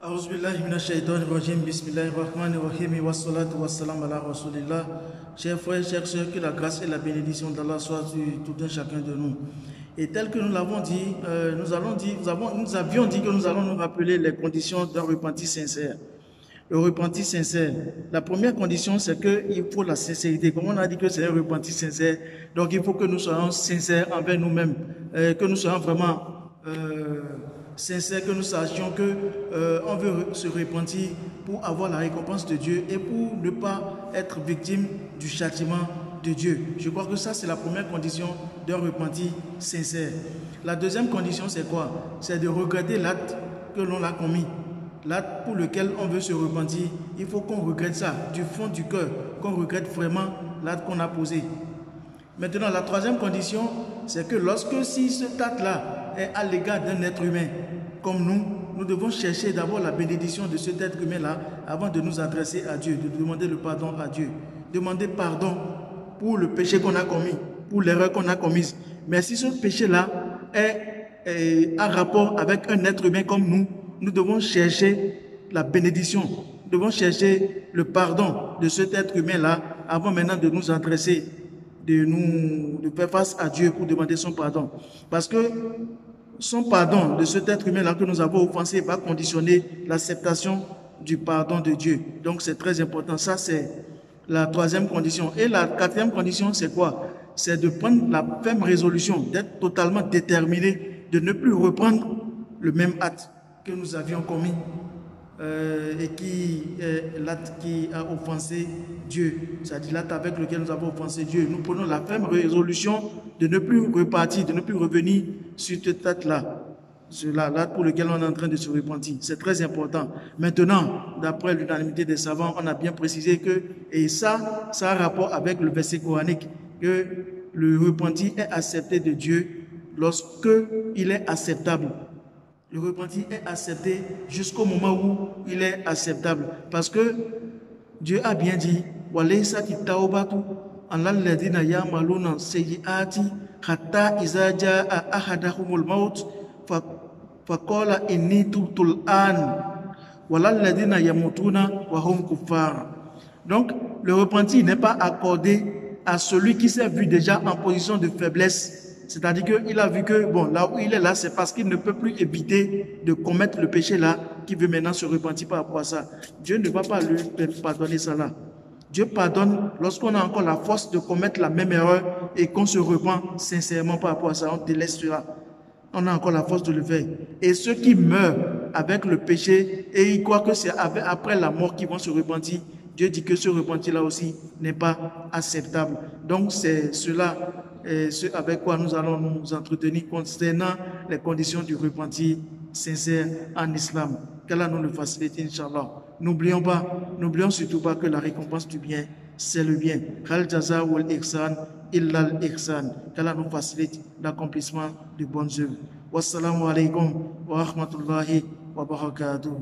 أعوذ بالله من الشيطان الرجيم بسم الله الرحمن الرحيم والصلاة والسلام على رسول الله. Chers frères, chers sœurs, que la grâce et la bénédiction d'Allah soient sur tout un chacun de nous. Et tel que nous l'avons dit, nous avions dit que nous allons nous rappeler les conditions d'un repenti sincère. Le repenti sincère, la première condition, c'est qu'il faut la sincérité. Comme on a dit que c'est un repenti sincère, donc il faut que nous soyons sincères envers nous-mêmes, que nous soyons vraiment sincères, que nous sachions que on veut se repentir pour avoir la récompense de Dieu et pour ne pas être victime du châtiment de Dieu. Je crois que ça, c'est la première condition d'un repenti sincère. La deuxième condition, c'est quoi? C'est de regretter l'acte que l'on a commis. L'acte pour lequel on veut se repentir, il faut qu'on regrette ça du fond du cœur, qu'on regrette vraiment l'acte qu'on a posé. Maintenant, la troisième condition, c'est que lorsque si cet acte-là est à l'égard d'un être humain comme nous devons chercher d'abord la bénédiction de cet être humain-là avant de nous adresser à Dieu, de demander le pardon à Dieu. Demander pardon pour le péché qu'on a commis, pour l'erreur qu'on a commise. Mais si ce péché-là est en rapport avec un être humain comme nous devons chercher la bénédiction, nous devons chercher le pardon de cet être humain-là avant maintenant de nous adresser, de faire face à Dieu pour demander son pardon. Parce que son pardon de cet être humain-là que nous avons offensé va conditionner l'acceptation du pardon de Dieu. Donc c'est très important. Ça, c'est la troisième condition. Et la quatrième condition, c'est quoi? C'est de prendre la ferme résolution, d'être totalement déterminé, de ne plus reprendre le même acte que nous avions commis et qui est l'acte qui a offensé Dieu, c'est-à-dire l'acte avec lequel nous avons offensé Dieu. Nous prenons la ferme résolution de ne plus repartir, de ne plus revenir sur cet acte-là, l'acte pour lequel on est en train de se repentir. C'est très important. Maintenant, d'après l'unanimité des savants, on a bien précisé que, et ça a rapport avec le verset coranique, que le repentir est accepté de Dieu lorsque il est acceptable. Le repentir est accepté jusqu'au moment où il est acceptable. Parce que Dieu a bien dit, وَلَيْسَتِ التَّوْبَةُ عَلَى الَّذِينَ يَعْمَلُونَ السَّيِّئَاتِ حَتَّى إِذَا جَاءَ أَحَدَهُمُ الْمَوْتُ فَقَالَ إِنِّي تُبْتُ الْآنَ وَلَا الَّذِينَ يَمُوتُونَ وَهُمْ كُفَّارٌ. Donc, le repentir n'est pas accordé à celui qui s'est vu déjà en position de faiblesse. C'est-à-dire qu'il a vu que, bon, là où il est là, c'est parce qu'il ne peut plus éviter de commettre le péché là, qu'il veut maintenant se repentir par rapport à ça. Dieu ne va pas lui pardonner ça là. Dieu pardonne lorsqu'on a encore la force de commettre la même erreur et qu'on se repent sincèrement par rapport à ça, on délaisse cela. On a encore la force de le faire. Et ceux qui meurent avec le péché et ils croient que c'est après la mort qu'ils vont se repentir, Dieu dit que ce repentir-là aussi n'est pas acceptable. Donc c'est cela, ce avec quoi nous allons nous entretenir concernant les conditions du repentir sincère en islam. Qu'Allah nous le facilite, Inch'Allah. N'oublions surtout pas que la récompense du bien, c'est le bien. Khal jaza wal ihsan illa al ihsan. Qu'Allah nous facilite l'accomplissement de bonnes œuvres. Wassalamu alaikum wa rahmatullahi wa barakatuh.